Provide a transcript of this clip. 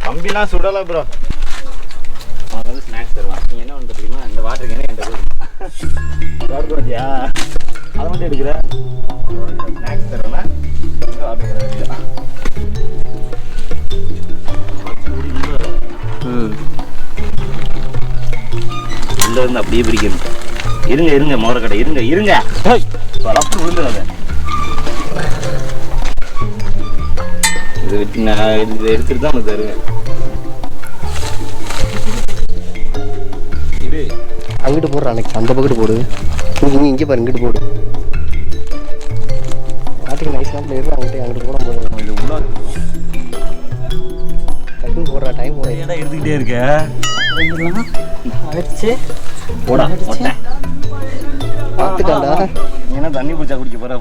கம்பிலாம் சுடலை bro. அவன் வந்து snacks தருவான். நீ என்ன பண்ணுறது தெரியுமா? இந்த வாட்டர் கேனே என்கிட்ட கொடுத்து வச்சியா அதை மட்டும் எடுக்கிற ஸ்நாக்ஸ் தருவேன்னா வாட்டர் கேன உள்ள இருந்து அப்படியே பிடிக்கணும். இருங்க மோர கடை இருங்க வளர்ப்பு விழுந்துடாத. இதை எடுத்துட்டு தான் உனக்கு தருவேன். அங்கிட்டு போடுற அன்னைக்கு அந்த பக்கத்து போடு. இங்கே பாரு இங்கிட்டு போடு. நாட்டுக்கு நைஸ் நாட்டில் இருக்கு. அங்கிட்டு போட போடுறோம். இது உள்ள டக்குன்னு போடுறா டைம் போட எடுத்துக்கிட்டே இருக்க. அடிச்சு போடா பார்த்துக்காண்டா. நீ என்ன தண்ணி பிடிச்சா குடிக்க போற?